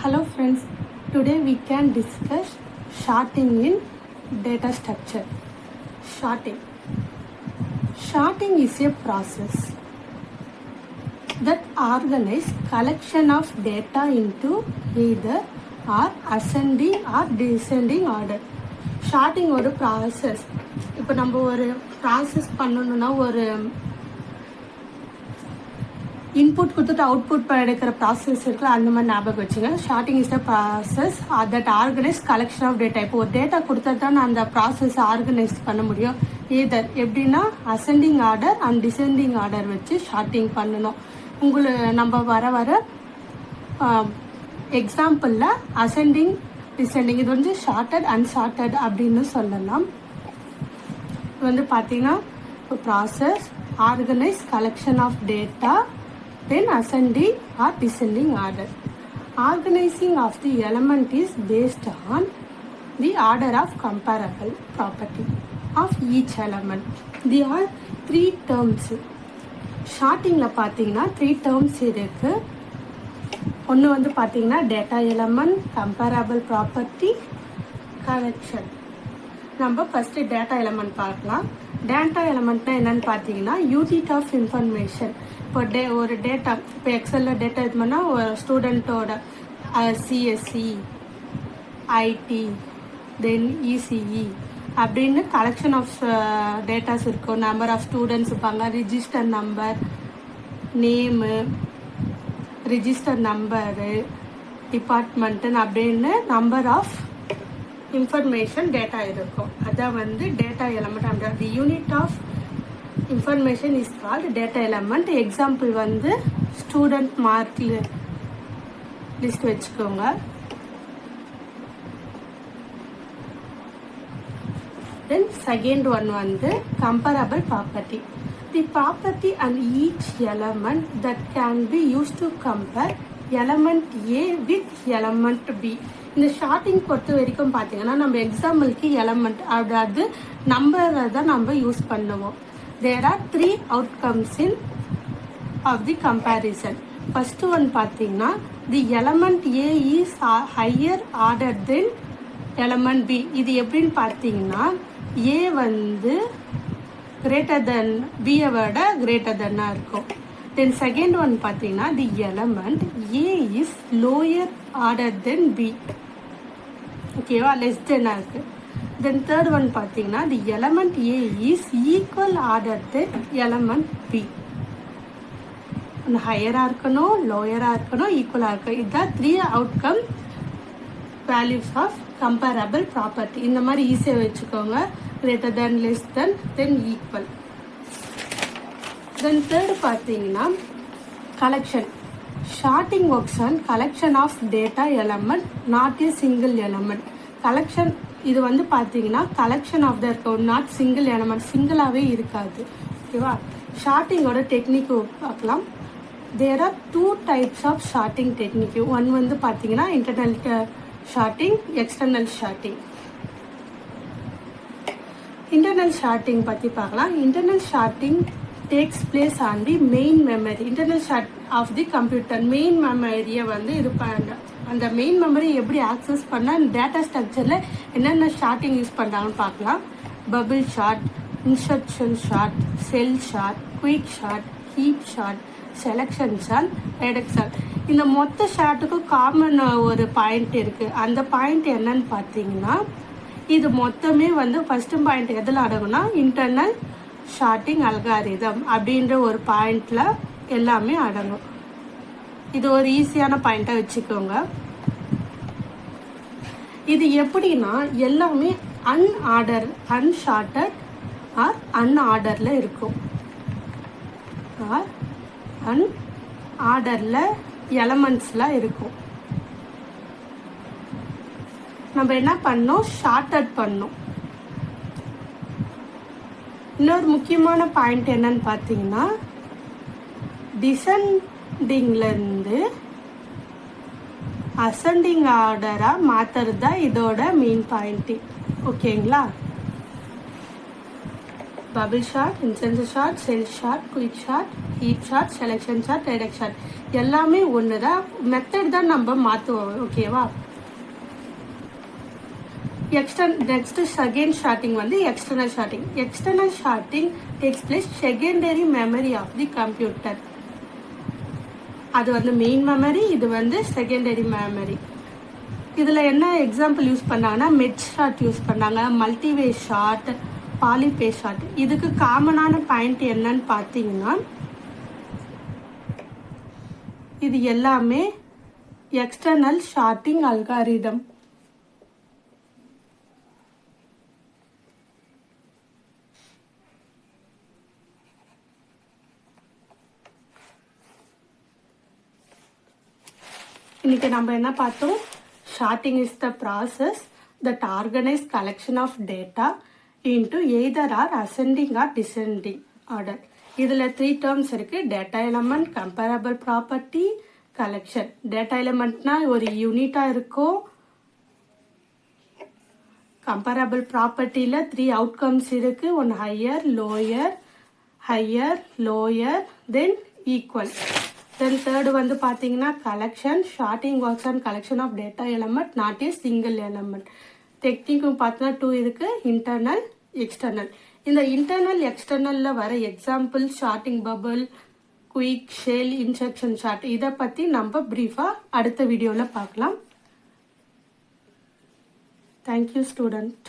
Hello friends, today we can discuss sorting in data structure. Sorting is a process that organizes collection of data into either or ascending or descending order. Sorting ஒரு process. இப்போ நம்ம ஒரு process பண்ணணும்னா ஒரு input கொடுத்துட்டு output எடுக்கிற process இருக்குல்ல, அந்த மாதிரி ஞாபகம் வச்சுங்க. Sorting is the process that organise collection of data. இப்போ ஒரு டேட்டா கொடுத்தா தான் அந்த ப்ராசஸ் ஆர்கனைஸ் பண்ண முடியும். இதர் எப்படின்னா ascending order and descending order வச்சு ஷார்ட்டிங் பண்ணணும். நம்ம வர எக்ஸாம்பிளில் அசெண்டிங் டிசெண்டிங் இது வந்து ஷார்ட்டட் அன்ஷார்ட்டட் அப்படின்னு சொல்லலாம். இது வந்து பார்த்தீங்கன்னா process organise collection of data, then ascending or descending order. Organizing of the element is based on the order of comparable property of each element. There are three terms. Sortingல பார்த்தீங்கன்னா 3 terms இருக்கு. ஒன்று வந்து பார்த்தீங்கன்னா data element, comparable property, collection. நம்ம first data element பார்க்கலாம். Data எலமெண்ட்னா என்னன்னு பார்த்தீங்கன்னா unit of information. இப்போ ஒரு டேட்டா, இப்போ எக்ஸலில் டேட்டா இது பண்ணால் ஒரு ஸ்டூடெண்ட்டோட சிஎஸ்சி, ஐடி, தென் இசிஇ அப்படின்னு கலெக்ஷன் ஆஃப் டேட்டாஸ் இருக்கும். நம்பர் ஆஃப் ஸ்டூடெண்ட்ஸ் இருப்பாங்க, register number, name, register number, டிபார்ட்மெண்ட்டுன்னு அப்படின்னு நம்பர் ஆஃப் இன்ஃபர்மேஷன் டேட்டா இருக்கும். அதான் வந்து டேட்டா எலமெண்ட். அந்த the unit of information is called data element. Example வந்து ஸ்டூடெண்ட் மார்க் லிஸ்ட் வச்சுக்கோங்க. தென் செகண்ட் ஒன் வந்து comparable property. The property and each element that can be use to compare element A with element B. இந்த sorting பொறுத்த வரைக்கும் பார்த்தீங்கன்னா நம்ம எக்ஸாம்பிளுக்கு element அதாவது நம்பரை தான் நம்ம யூஸ் பண்ணுவோம். There are 3 outcomes in of the comparison. First one பார்த்தீங்கன்னா the element A is higher order then element B. இது எப்படின்னு பார்த்தீங்கன்னா ஏ வந்து கிரேட்டர் தென் பியை விட கிரேட்டர் தென்னாக இருக்கும். தென் செகண்ட் ஒன் பார்த்தீங்கன்னா the element A is lower order than B. ஓகேவா, லெஸ் தென்னாக இருக்கு. தென் தேர்ட் ஒன் பார்த்தீங்கன்னா the element A is equal order then element B. ஒன்று ஹையராக இருக்கணும், லோயராக இருக்கணும், ஈக்குவலாக இருக்கணும். இதுதான் 3 outcome values of comparable property. இந்த மாதிரி ஈஸியாக வச்சுக்கோங்க. Greater than, less than, then equal. Then third பார்த்தீங்கன்னா collection. Sorting works on collection of data element, not a single element. Collection இது வந்து பார்த்தீங்கன்னா கலெக்ஷன் ஆஃப் த இருக்கும், நாட் சிங்கிள் எலமெண்ட். சிங்கிளாகவே இருக்காது. ஓகேவா, ஷார்ட்டிங்கோட டெக்னிக் பார்க்கலாம். There are 2 types of sorting technique. One வந்து பார்த்தீங்கன்னா internal sorting, external sorting. Internal sorting பற்றி பார்க்கலாம். Internal sorting takes place on the main memory. internal short of the computer. Main மெமரியை வந்து இது பண்ண அந்த மெயின் மெமரி எப்படி ஆக்சஸ் பண்ண டேட்டா ஸ்ட்ரக்சரில் என்னென்ன ஷார்ட்டிங் யூஸ் பண்ணுறாங்கன்னு பார்க்கலாம். Bubble sort, instruction sort, shell sort, quick sort, heap sort, selection sort, radix sort. இந்த மொத்த ஷார்ட்டுக்கும் காமன் ஒரு பாயிண்ட் இருக்குது. அந்த பாயிண்ட் என்னன்னு பார்த்தீங்கன்னா இது மொத்தமே வந்து ஃபர்ஸ்ட் பாயிண்ட் எதில் அடங்கும்னா இன்டர்னல் ஷார்ட்டிங் அல்காரிதம் அப்படின்ற ஒரு பாயிண்ட்ல எல்லாமே அடங்கும். இது ஒரு ஈஸியான பாயிண்டா வச்சுக்கோங்க. இது எப்படின்னா எல்லாமே அன்ஷார்ட்டட் ஆர் அன்ஆர்டர்ல இருக்கும். அன்ஆர்டர்ல எலமெண்ட்ஸ்ல இருக்கும். நம்ம என்ன பண்ணோம், ஷார்ட்டட் பண்ணோம். இன்னொரு முக்கியமான பாயிண்ட் என்னன்னு பார்த்தீங்கன்னா டிசெண்டிங்லேருந்து அசெண்டிங் ஆர்டராக மாற்றுறது தான் இதோட மெயின் பாயிண்ட். ஓகேங்களா, bubble chart, instance chart, cell chart, quick chart, heap chart, selection chart, reduction chart எல்லாமே ஒன்று தான், மெத்தட் தான் நம்ம மாற்றுவோம். ஓகேவா? நெக்ஸ்ட் செகண்ட் ஷார்ட்டிங் வந்து external sorting. External sorting takes place secondary memory of the computer. அது வந்து மெயின் மெமரி, இது வந்து செகண்டரி மெமரி. இதில் என்ன எக்ஸாம்பிள் யூஸ் பண்ணாங்கன்னா மெர்ஜ் ஷார்ட் யூஸ் பண்ணாங்க, மல்டிவே ஷார்ட், பாலிபே ஷார்ட். இதுக்கு காமனான பாயிண்ட் என்னன்னு பார்த்தீங்கன்னா இது எல்லாமே எக்ஸ்டர்னல் ஷார்ட்டிங் அல்காரிதம். இன்னைக்கு நம்ம என்ன பார்த்தோம்? Sorting is the process that organize collection of data into either or ascending or descending order. இதில் 3 terms இருக்கு. Data element, comparable property, collection. Data எலமெண்ட்னா ஒரு யூனிட்டாக இருக்கும். கம்பேரபிள் ப்ராப்பர்ட்டியில் 3 அவுட்கம்ஸ் இருக்கு. ஒன்று higher, lower, then equal. Then third வந்து பார்த்தீங்கன்னா collection. Sorting works and collection of data element, not a single element. டெக்னிக்கும் பார்த்தீங்கன்னா 2 இருக்கு, இன்டர்னல், எக்ஸ்டர்னல். இந்த இன்டர்னல் எக்ஸ்டர்னலில் வர example sorting bubble, quick, shell, instruction sort, இதை பற்றி நம்ம ப்ரீஃபாக அடுத்த வீடியோவில் பார்க்கலாம். Thank you student.